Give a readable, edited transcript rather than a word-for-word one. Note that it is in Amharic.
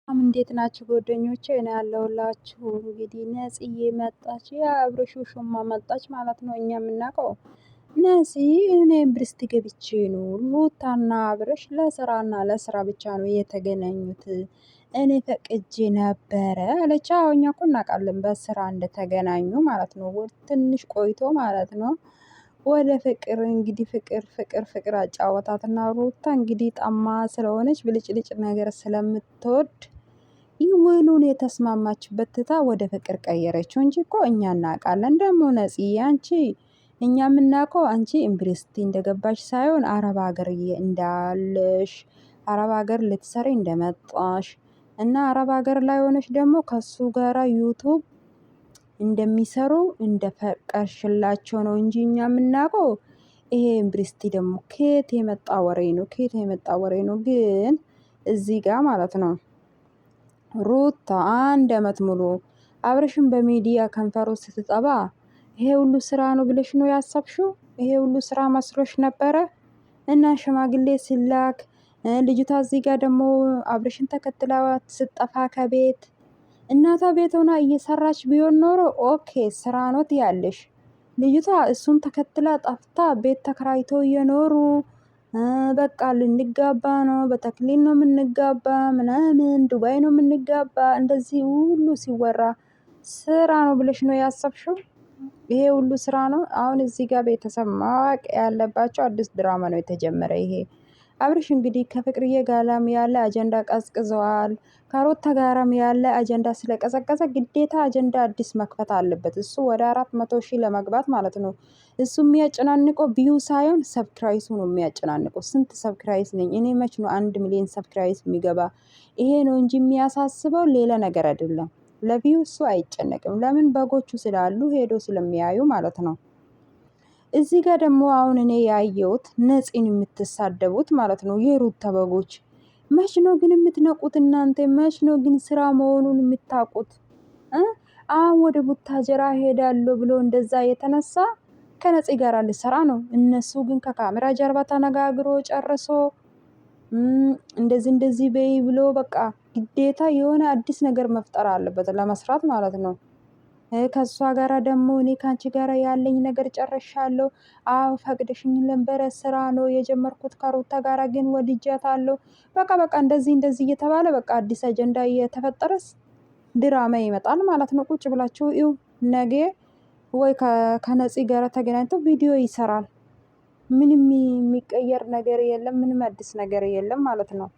እንዴት ናችሁ ጓደኞቼ? እኔ ያለሁላችሁ እንግዲህ ነጽዬ መጣች፣ የአብርሽ ውሽማ መጣች ማለት ነው። እኛ የምናውቀው ነፂ እኔ ዩኒቨርሲቲ ገብቼ ነው። ሩታና አብርሽ ለስራና ለስራ ብቻ ነው የተገናኙት። እኔ ፈቅጄ ነበረ አለች። አዎ እኛ እኮ እናውቃለን በስራ እንደተገናኙ ማለት ነው። ትንሽ ቆይቶ ማለት ነው ወደ ፍቅር እንግዲህ ፍቅር አጫወታትና ሩታ እንግዲህ ጠማ ስለሆነች ብልጭልጭ ነገር ስለምትወድ ይውሉን የተስማማችበት ትታ ወደ ፍቅር ቀየረችው እንጂ እኮ እኛ እናውቃለን። ደግሞ ነጽዬ አንቺ እኛ የምናውቀው አንቺ ዩኒቨርሲቲ እንደገባሽ ሳይሆን አረብ ሀገር እንዳለሽ አረብ ሀገር ልትሰሪ እንደመጣሽ እና አረብ ሀገር ላይ ሆነሽ ደግሞ ከሱ ጋራ ዩቱብ እንደሚሰሩ እንደፈቀርሽላቸው ነው እንጂ እኛ የምናውቀው ይሄ ዩኒቨርሲቲ ደግሞ ከየት የመጣ ወሬ ነው? ከየት የመጣ ወሬ ነው? ግን እዚህ ጋር ማለት ነው ሩታ 1 አመት ሙሉ አብርሽን በሚዲያ ከንፈሮ ስትጠባ ይሄ ሁሉ ስራ ነው ብለሽ ነው ያሰብሽው? ይሄ ሁሉ ስራ መስሎሽ ነበረ? እና ሽማግሌ ሲላክ ልጅቷ እዚህ ጋር ደግሞ አብርሽን ተከትላ ስትጠፋ ከቤት እናቷ ቤት ሆና እየሰራች ቢሆን ኖሮ ኦኬ ስራ ነው ትያለሽ። ልጅቷ እሱን ተከትላ ጠፍታ ቤት ተከራይቶ እየኖሩ በቃ ልንጋባ ነው፣ በተክሊል ነው የምንጋባ ምናምን ዱባይ ነው የምንጋባ እንደዚህ ሁሉ ሲወራ ስራ ነው ብለሽ ነው ያሰብሽው? ይሄ ሁሉ ስራ ነው። አሁን እዚህ ጋር ቤተሰብ ማወቅ ያለባቸው አዲስ ድራማ ነው የተጀመረ። ይሄ አብርሽ እንግዲህ ከፍቅርዬ ጋራም ያለ አጀንዳ ቀዝቅዘዋል። ከሩታ ጋራም ያለ አጀንዳ ስለቀዘቀዘ ግዴታ አጀንዳ አዲስ መክፈት አለበት። እሱ ወደ 400,000 ለመግባት ማለት ነው። እሱ የሚያጨናንቀው ቢዩ ሳይሆን ሰብስክራይሱ ነው የሚያጨናንቀው። ስንት ሰብስክራይስ ነኝ እኔ መች ነው 1 ሚሊዮን ሰብስክራይስ የሚገባ? ይሄ ነው እንጂ የሚያሳስበው ሌላ ነገር አይደለም። ለቪው እሱ አይጨነቅም። ለምን? በጎቹ ስላሉ ሄዶ ስለሚያዩ ማለት ነው። እዚህ ጋር ደግሞ አሁን እኔ ያየሁት ነፂን የምትሳደቡት ማለት ነው የሩታ በጎች። መች ነው ግን የምትነቁት እናንተ? መች ነው ግን ስራ መሆኑን የምታውቁት? አሁን ወደ ቡታጀራ ሄዳለሁ ብሎ እንደዛ የተነሳ ከነፂ ጋር ልሰራ ነው። እነሱ ግን ከካሜራ ጀርባ ተነጋግሮ ጨርሶ እንደዚህ በይ ብሎ በቃ ግዴታ የሆነ አዲስ ነገር መፍጠር አለበት ለመስራት ማለት ነው። ከሷ ጋራ ደግሞ እኔ ካንቺ ጋራ ያለኝ ነገር ጨርሻለሁ። አዎ ፈቅደሽኝ ነበረ፣ ስራ ነው የጀመርኩት ከሩታ ጋራ ግን ወድጃታለሁ። በቃ እንደዚህ እየተባለ በቃ አዲስ አጀንዳ እየተፈጠረስ ድራማ ይመጣል ማለት ነው። ቁጭ ብላችሁ ይው ነገ ወይ ከነፂ ጋራ ተገናኝተው ቪዲዮ ይሰራል። ምንም የሚቀየር ነገር የለም። ምንም አዲስ ነገር የለም ማለት ነው።